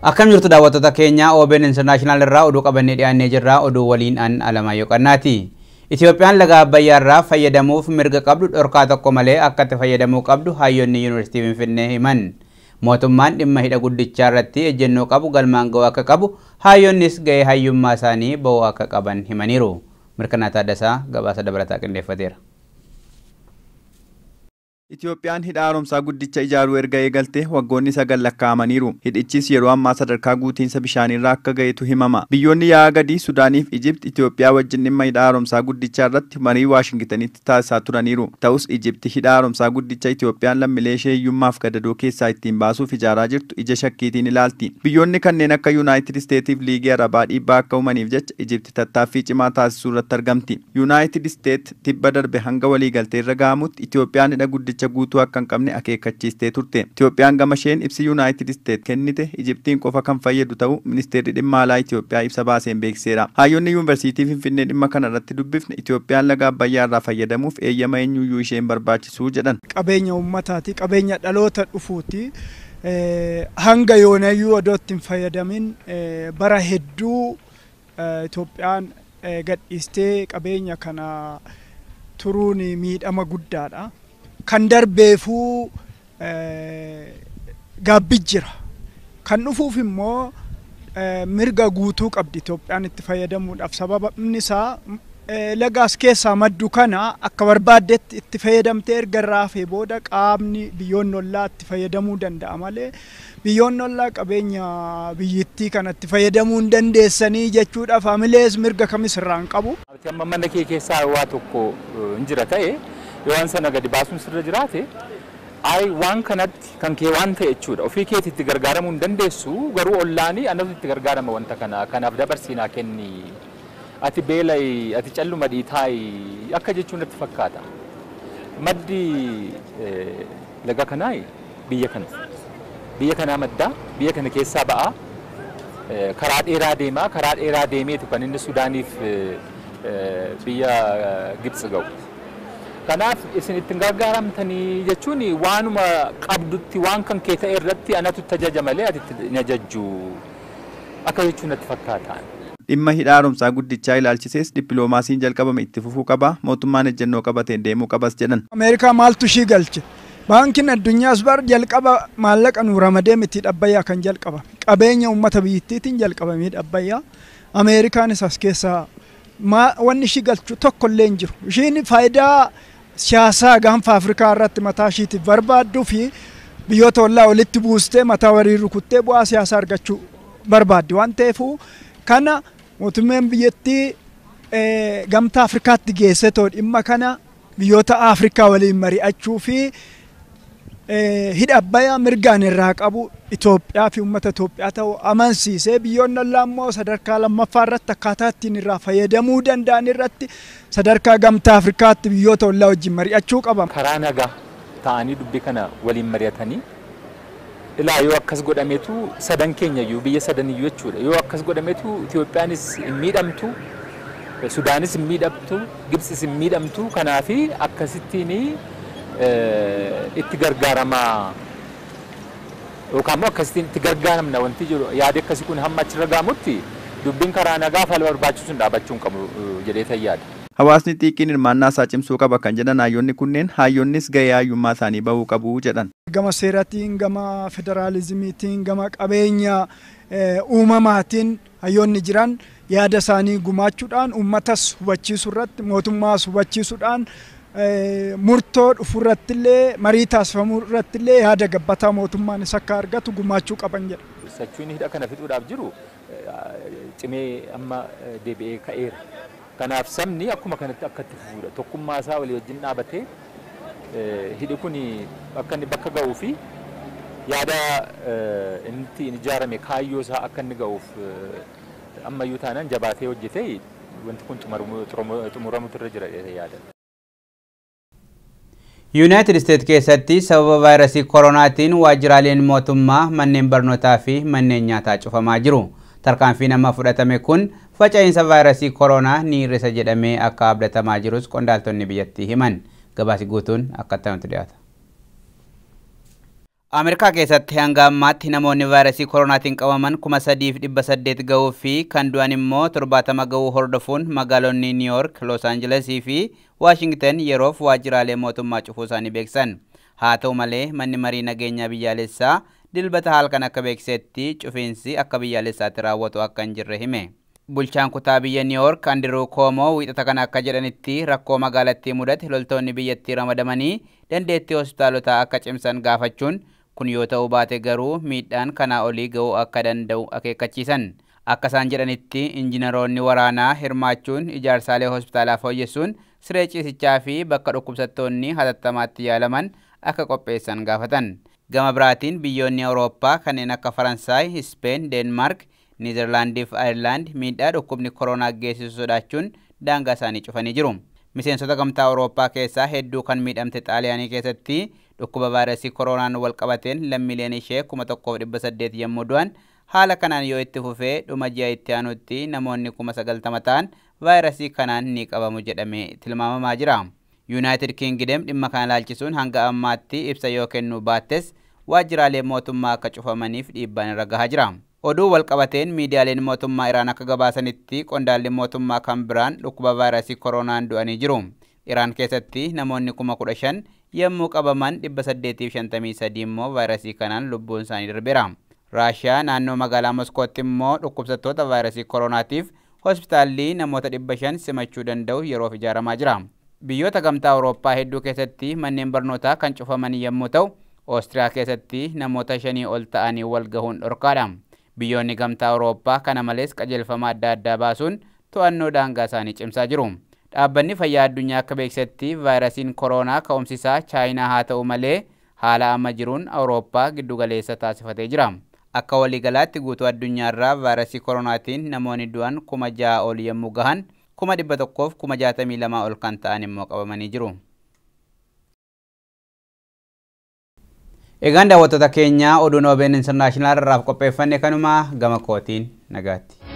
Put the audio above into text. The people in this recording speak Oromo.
Akkam jirtu daawwattoota keenya OBN International irraa oduu qabannee dhiyaannee jirra. Oduu waliin an Alamaayyoo Qannaati. Itoophiyaan laga Abbayyaa irraa fayyadamuuf mirga qabdu dhorkaa tokko malee akka itti fayyadamuu qabdu hayyoonni Yuunivarsiitii Finfinnee himan. Mootummaan dhimma hidha guddichaa irratti ejjennoo qabu galmaan ga'uu akka qabu hayyoonnis ga'ee hayyummaa isaanii ba'uu akka qaban himaniiru. Mirkanaa Taaddasaa gabaasa dabalataa qindeeffateera. Itoophiyaan hidha haaromsaa guddicha ijaaruu erga eegalte waggoonni 9 lakkaa'amaniiru. Hidhichis yeroo ammaa sadarkaa guutiinsa bishaaniirraa akka ga'etu himama. Biyyoonni yaa'aa gadii Sudaaniif Ijipti Itoophiyaa wajjin dhimma hidha haaromsaa guddichaa irratti marii Waashingitanitti taasisaa turaniiru. Ta'us Ijipti hidha haaromsaa guddicha Itoophiyaan lammiilee ishee hiyyummaaf gadadoo keessaa ittiin baasuuf ijaaraa jirtu ija shakkiitiin ilaalti. Biyyoonni kanneen akka Yuunaayitid Isteetiif Liigii Arabaa dhiibbaa akka uumaniif jecha Ijipti tattaaffii cimaa taasisuu irratti argamti. Yuunaayitid Isteet tibba darbe hanga waliigaltee irra ga'amutti Itoophiyaan hidha guddicha guutuu akka hin qabne akeekkachiistee turte. Itoophiyaan gama isheen ibsi Yuunaayitid Isteet kennite Ijiptiin qofa kan fayyadu ta'uu ministeerri dhimma alaa Itoophiyaa ibsa baaseen beeksiseera. Hayyoonni Yuunivarsiitii Finfinnee dhimma kana irratti dubbifne Itoophiyaan laga Abbayyaa irraa fayyadamuuf eeyyama eenyuyyuu isheen barbaachisuu jedhan. Qabeenya uummataati, qabeenya dhaloota dhufuuti. Hanga yoonayyuu odootti hin fayyadamin bara hedduu Itoophiyaan gadhiistee qabeenya kana turuun miidhama guddaadha. Kan darbeefuu gaabbii jira. Kan dhufuuf immoo mirga guutuu qabdi Itoophiyaan itti fayyadamuudhaaf. Sababni isaa lagaas keessaa maddu kana akka barbaaddetti itti fayyadamtee erga irraa hafee booda qaamni biyyoonni ollaa itti fayyadamuu danda'a malee biyyoonni ollaa qabeenya biyyittii kana itti fayyadamuu hin dandeessanii jechuudha. Faamilees mirga kamis irraa hin qabu. Amma mana kee keessaa waa tokko hin jira ta'e waan sana gadi baasuun sirra jiraate waan kanatti kan kee waan ta'e jechuudha. Ofii keetii itti gargaaramuu hin dandeessu garuu ollaanii anatu itti gargaarama wanta kana kanaaf dabarsinaa kenni. Ati beelay ati calluma dhiitaayi akka jechuun natti fakkaata. Maddi laga kanaa biyya kanaa maddaa biyya kana keessaa ba'aa karaa dheeraa deemaa karaa dheeraa deemeetu kan inni Sudaaniif biyya Gibxi ga'u. Kanaaf isin ittiin gargaaramtanii jechuun waanuma qabdutti waan kan kee ta'e irratti anatu tajaajila malee ati itti ajajju akka jechuun natti fakkaata. Dhimma hidha haaromsaa guddichaa ilaalchisees dippiloomaasiin jalqabame itti fufuu qaba. Mootummaan ejjennoo qabateen deemuu qabas jedhan. Ameerikaa maaltu ishii galche? Baankiin addunyaas bar jalqaba maallaqa nu ramadee miti Abbayyaa kan jalqabame. Qabeenya uummata biyyattiitiin jalqabame Abbayyaa. Ameerikaanis as keessaa wanni ishii galchu tokko illee hin jiru. Ishiin faayidaa siyaasaa gaanfa Afrikaa irratti mataa ishiitiif barbaadduu fi biyyoota ollaa walitti buustee mataa warii rukuttee bu'aa siyaasaa argachuu barbaaddi waan ta'eefuu kana mootummaan biyyattii gamtaa Afrikaatti geessetoo dhimma kana biyyoota Afrikaa waliin mari'achuu fi hidha Abbayyaa mirgaan irraa qabu Itoophiyaa fi uummata Itoophiyaa ta'uu amansiisee biyyoonni ollaa immoo sadarkaa lammaffaa irratti akkaataa ittiin irraa fayyadamuu danda'an irratti sadarkaa gamtaa Afrikaatti biyyoota ollaa wajjin mari'achuu qaba. Karaa nagaa ta'anii dubbii kana waliin mari'atanii ilaa yoo akkas godhameetu sadan keenyayyuu biyya sadaniyyuu jechuudha. Yoo akkas godhameetu Itoophiyaanis hin miidhamtu, Sudaanis hin miidhamtu, Gibxis hin miidhamtu. Kanaafi akkasittiin itti gargaaramaa yookaan immoo akkasittiin itti gargaaramna wanti jiru yaada akkasii kun hamma achirra ga'amutti dubbiin karaa nagaa fala barbaachisuun dhaabachuun qabu jedhee tayyaadha. Hawaasni xiqqeen hirmaannaa isaa cimsuu qaba kan jedhan hayyoonni kunneen hayyoonnis gahee hayyummaa isaanii bahuu qabu jedhan. Gama seeraatiin, gama federaalizimiitiin, gama qabeenya uumamaatiin hayyoonni jiran yaada isaanii gumaachuudhaan uummatas hubachiisuu irratti mootummaas hubachiisuudhaan murtoo dhufu irratti illee marii taasifamuu irratti illee yaada gabbataa mootummaan isa akka argatu gumaachuu qaban jedha. Sochiin hidha kana fixuudhaaf jiru cimee amma deebi'ee ka'eera. Kanaaf sabni akkuma kanatti akka itti fufuudha. Tokkummaa isaa walii wajjin dhaabatee hidhi kun akka inni bakka ga'uu fi yaada inni ittiin ijaarame kaayyoo isaa akka inni ga'uuf ammayyuu taanaan jabaatee hojjetee wanti kun xumuramutu irra jira yaada. Yuunaayitid Isteet keessatti sababa vaayirasii koronaatiin waajjiraaleen mootummaa manneen barnootaa fi manneen nyaataa cufamaa jiru. Tarkaanfiin amma fudhatame kun faca'insa vaayirasii koronaa ni hir'isa jedhamee akka abdatamaa jirus qondaaltonni biyyattii himan. Gabaasi guutuun akka ta'utti dhiyaata. Ameerikaa keessatti hanga ammaatti namoonni vaayirasii koronaatiin qabaman 3,800 ga'uu fi kan du'an immoo 70 ga'uu hordofuun magaalonni New York, Los Angeles fi Washington yeroof waajjiraalee mootummaa cufuu isaanii beeksisan. Haa ta'u malee manni marii nageenyaa biyyaalessaa dilbata halkan akka beeksisetti cufiinsi akka biyyaalessaatti raawwatu akka hin jirre hime. Bulchaan kutaa biyya New York Andrew Cuomo wiixata kana akka jedhanitti rakkoo magaalattii mudate loltoonni biyyattii ramadamanii dandeettii hospitaalotaa akka cimsan gaafachuun kun yoo ta'u baate garuu miidhaan kanaa olii ga'uu akka danda'u akeekkachiisan. Akka isaan jedhanitti injiinaroonni waraanaa hirmaachuun ijaarsaalee hospitaalaa fooyyessuun siree ciisichaa fi bakka dhukkubsattoonni hatattamaatti yaalaman akka qopheessan gaafatan. Gama biraatiin biyyoonni Awurooppaa kanneen akka Faransaay, Speen, Deenmaark, Niizerlaandii fi Ayirlaand miidhaa dhukkubni koronaa geessisu sodaachuun daangaa isaanii cufanii jiru. Miseensota gamtaa Awurooppaa keessaa hedduu kan miidhamte Xaaliyaanii keessatti dhukkuba vaayirasii koronaan wal qabateen lammiileen ishee 1,800 yommuu du'an haala kanaan yoo itti fufee dhuma ji'a itti aanutti namoonni 90,000 ta'an vaayirasii kanaan ni qabamu jedhamee tilmaamamaa jira. Yuunaayitid Kingdom dhimma kana ilaalchisuun hanga ammaatti ibsa yoo kennu baattes waajjiraalee mootummaa akka cufamaniif dhiibbaan irra gahaa jira. Oduu wal qabateen miidiyaaleen mootummaa Iraan akka gabaasanitti qondaalli mootummaa kan biraan dhukkuba vaayirasii koronaan du'anii jiru. Iraan keessatti namoonni 15,000 yommuu qabaman 853 immoo vaayirasii kanaan lubbuun isaanii darbeera. Raashiyaa naannoo magaalaa Moskootti immoo dhukkubsattoota vaayirasii koronaatiif hospitaalli namoota 500 simachuu danda'u yeroof ijaaramaa jira. Biyyoota gamtaa Awurooppaa hedduu keessatti manneen barnootaa kan cufaman yommuu ta'u, Oostiriyaa keessatti namoota 5 ol ta'anii wal gahuun dhorkaadha. Biyyoonni gamtaa Awurooppaa kana malees qajeelfama adda addaa baasuun to'annoo daangaa isaanii cimsaa jiru. Dhaabbanni fayyaa addunyaa akka beeksisetti vaayirasiin koronaa ka'umsisaa Chaayinaa haa ta'u malee haala amma jiruun Awurooppaa giddugaleessa taasifatee jira. Akka waliigalaatti guutuu addunyaarraa vaayirasii koronaatiin namoonni du'an 6,000 ol yommuu gahan 162 ol kan ta'an immoo qabamanii jiru. Egaan daawwattoota keenya oduun OBN International irraa qopheeffanne kanuma gama kootiin nagaatti.